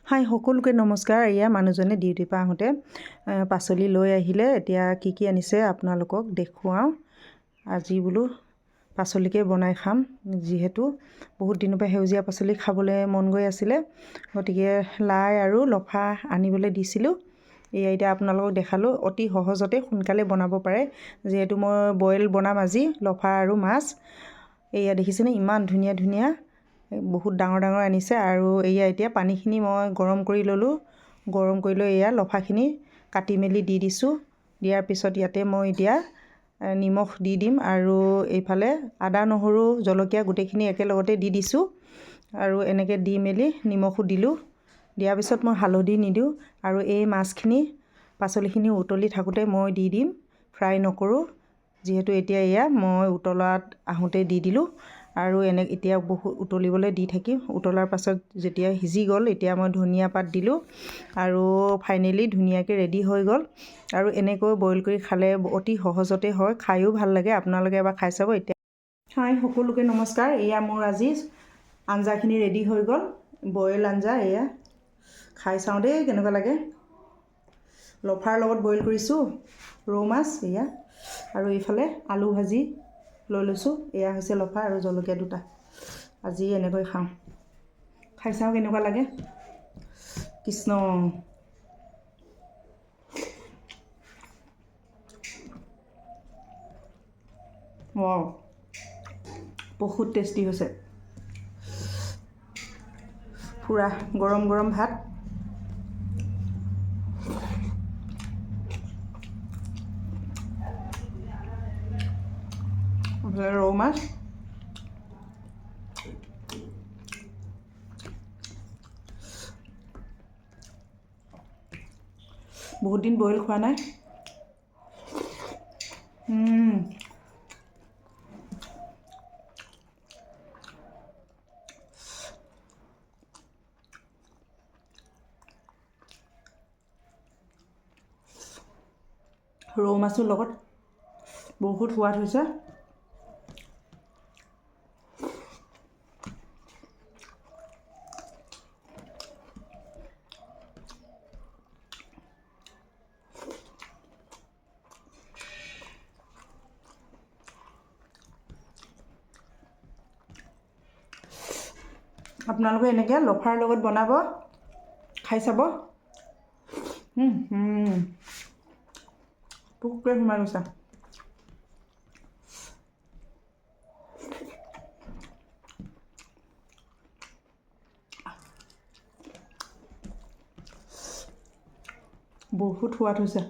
হাই সকলোকে নমস্কাৰ। এয়া মানুহজনে ডিউটিৰ পৰা আহোঁতে পাচলি লৈ আহিলে। এতিয়া কি কি আনিছে আপোনালোকক দেখুৱাওঁ। আজি বোলো পাচলিকে বনাই খাম, যিহেতু বহুত দিনৰ পৰা সেউজীয়া পাচলি খাবলৈ মন গৈ আছিলে। গতিকে লাই আৰু লফা আনিবলৈ দিছিলোঁ। এয়া এতিয়া আপোনালোকক দেখালোঁ। অতি সহজতে সোনকালে বনাব পাৰে, যিহেতু মই বইল বনাম আজি লফা আৰু মাছ। এয়া দেখিছেনে ইমান ধুনীয়া ধুনীয়া, বহুত ডাঙৰ ডাঙৰ আনিছে। আৰু এয়া এতিয়া পানীখিনি মই গৰম কৰি ল'লোঁ। গৰম কৰি লৈ এয়া লফাখিনি কাটি মেলি দি দিছোঁ। দিয়াৰ পিছত ইয়াতে মই এতিয়া নিমখ দি দিম আৰু এইফালে আদা নহৰু জলকীয়া গোটেইখিনি একেলগতে দি দিছোঁ। আৰু এনেকৈ দি মেলি নিমখো দিলোঁ। দিয়াৰ পিছত মই হালধি নিদিওঁ। আৰু এই মাছখিনি পাচলিখিনি উতলি থাকোঁতে মই দি দিম, ফ্ৰাই নকৰোঁ, যিহেতু এতিয়া এয়া মই উতলাত আহোঁতে দি দিলোঁ। আৰু এতিয়া বহুত উতলিবলৈ দি থাকিম। উতলাৰ পাছত যেতিয়া সিজি গ'ল, এতিয়া মই ধনিয়া পাত দিলোঁ। আৰু ফাইনেলি ধুনীয়াকৈ ৰেডি হৈ গ'ল। আৰু এনেকৈ বইল কৰি খালে অতি সহজতে হয়, খায়ো ভাল লাগে। আপোনালোকে এবাৰ খাই চাব। এতিয়া হাই সকলোকে নমস্কাৰ। এয়া মোৰ আজি আঞ্জাখিনি ৰেডি হৈ গ'ল, বইল আঞ্জা। এয়া খাই চাওঁ দেই কেনেকুৱা লাগে। লফাৰ লগত বইল কৰিছোঁ ৰৌ মাছ এয়া। আৰু এইফালে আলু ভাজি লৈ লৈছোঁ। এয়া হৈছে লফা আৰু জলকীয়া দুটা। আজি এনেকৈ খাওঁ, খাই চাওঁ কেনেকুৱা লাগে। কৃষ্ণ, ৱাও, বহুত টেষ্টি হৈছে। পূৰা গৰম গৰম ভাত, ৰৌ মাছ, বহুত দিন বইল খোৱা নাই। ৰৌ মাছৰ লগত বহুত সোৱাদ হৈছে। আপোনালোকে এনেকৈ লফাৰ লগত বনাব, খাই চাব। পোকটোৱে সোমাই গৈছে। বহুত সোৱাদ হৈছে।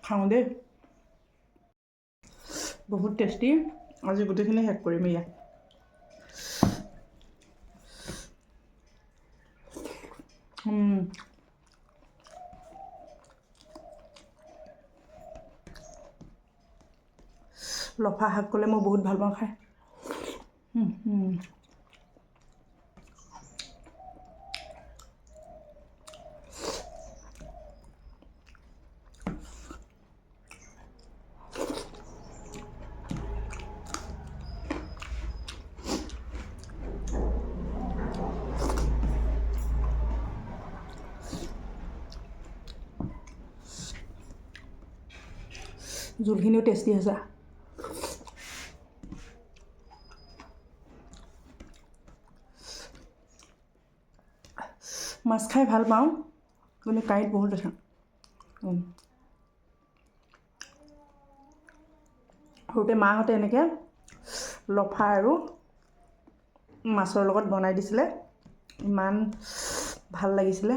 খাওঁ দেই, বহুত টেষ্টি। আজি গোটেইখিনি শেষ কৰিম ইয়াত। লফা শাক ক'লে মই বহুত ভাল পাওঁ খাই। জোলখিনিও টেষ্টি হৈছে। মাছ খাই ভাল পাওঁ, কিন্তু কাঁইট বহুত আছে। সৰুতে মাহঁতে এনেকৈ লফা আৰু মাছৰ লগত বনাই দিছিলে, ইমান ভাল লাগিছিলে।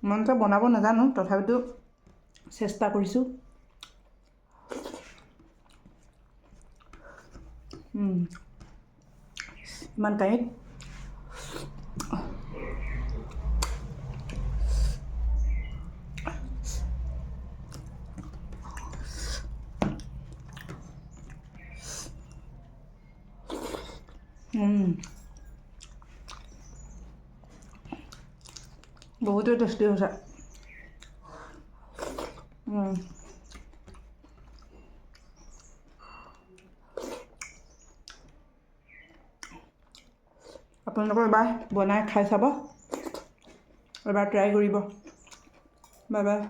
ইমানটা বনাব নাজানো, তথাপিতো চেষ্টা কৰিছোঁ। ইমান কাঁইট। বহুতেই টেষ্টি হৈছে। আপোনালোকে এবাৰ বনাই খাই চাব, এবাৰ ট্ৰাই কৰিব। Bye bye.